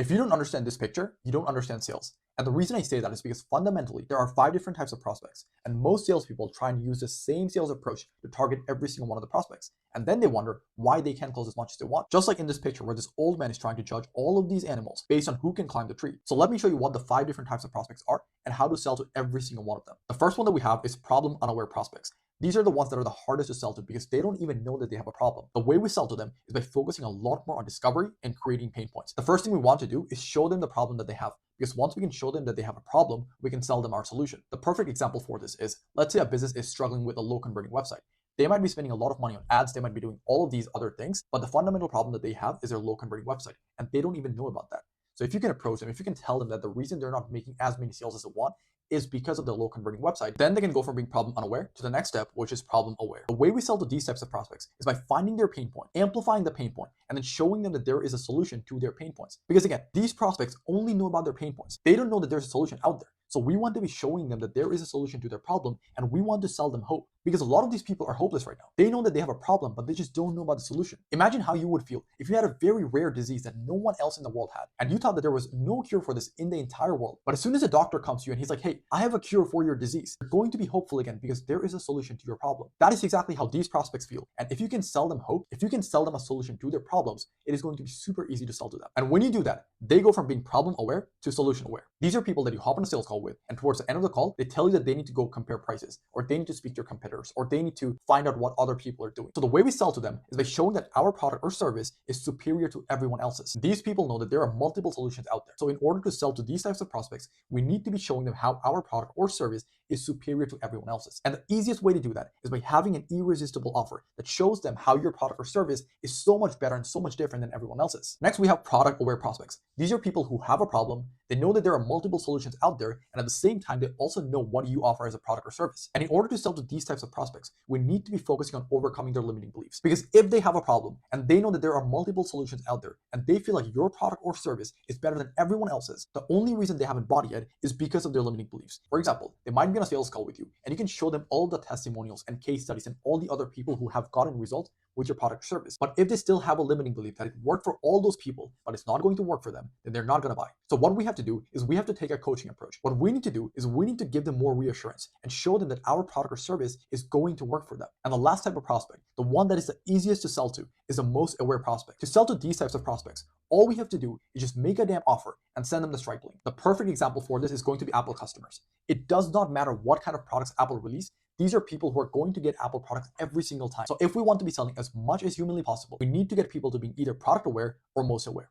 If you don't understand this picture, you don't understand sales. And the reason I say that is because fundamentally, there are 5 different types of prospects, and most salespeople try and use the same sales approach to target every single one of the prospects. And then they wonder why they can't close as much as they want. Just like in this picture where this old man is trying to judge all of these animals based on who can climb the tree. So let me show you what the 5 different types of prospects are and how to sell to every single one of them. The first one that we have is problem unaware prospects. These are the ones that are the hardest to sell to because they don't even know that they have a problem. The way we sell to them is by focusing a lot more on discovery and creating pain points. The first thing we want to do is show them the problem that they have, because once we can show them that they have a problem, we can sell them our solution. The perfect example for this is, let's say a business is struggling with a low converting website. They might be spending a lot of money on ads, they might be doing all of these other things, but the fundamental problem that they have is their low converting website, and they don't even know about that. So if you can approach them, if you can tell them that the reason they're not making as many sales as they want is because of the low converting website, then they can go from being problem unaware to the next step, which is problem aware. The way we sell to these types of prospects is by finding their pain point, amplifying the pain point, and then showing them that there is a solution to their pain points. Because again, these prospects only know about their pain points. They don't know that there's a solution out there. So we want to be showing them that there is a solution to their problem, and we want to sell them hope. Because a lot of these people are hopeless right now. They know that they have a problem, but they just don't know about the solution. Imagine how you would feel if you had a very rare disease that no one else in the world had, and you thought that there was no cure for this in the entire world. But as soon as a doctor comes to you and he's like, hey, I have a cure for your disease, you're going to be hopeful again because there is a solution to your problem. That is exactly how these prospects feel. And if you can sell them hope, if you can sell them a solution to their problems, it is going to be super easy to sell to them. And when you do that, they go from being problem aware to solution aware. These are people that you hop on a sales call with, and towards the end of the call, they tell you that they need to go compare prices, or they need to speak to your competitors, or they need to find out what other people are doing. So the way we sell to them is by showing that our product or service is superior to everyone else's. These people know that there are multiple solutions out there. So in order to sell to these types of prospects, we need to be showing them how our product or service is superior to everyone else's. And the easiest way to do that is by having an irresistible offer that shows them how your product or service is so much better and so much different than everyone else's. Next, we have product aware prospects. These are people who have a problem, they know that there are multiple solutions out there, and at the same time, they also know what you offer as a product or service. And in order to sell to these types of prospects, we need to be focusing on overcoming their limiting beliefs. Because if they have a problem and they know that there are multiple solutions out there, and they feel like your product or service is better than everyone else's, the only reason they haven't bought yet is because of their limiting beliefs. For example, they might be on a sales call with you, and you can show them all the testimonials and case studies and all the other people who have gotten results with your product or service. But if they still have a limiting belief that it worked for all those people, but it's not going to work for them, then they're not going to buy. So what we have to do is we have to take a coaching approach. What we need to do is we need to give them more reassurance and show them that our product or service is going to work for them. And the last type of prospect, the one that is the easiest to sell to, is the most aware prospect. To sell to these types of prospects, all we have to do is just make a damn offer and send them the Stripe link. The perfect example for this is going to be Apple customers. It does not matter what kind of products Apple release. These are people who are going to get Apple products every single time. So if we want to be selling as much as humanly possible, we need to get people to be either product aware or most aware.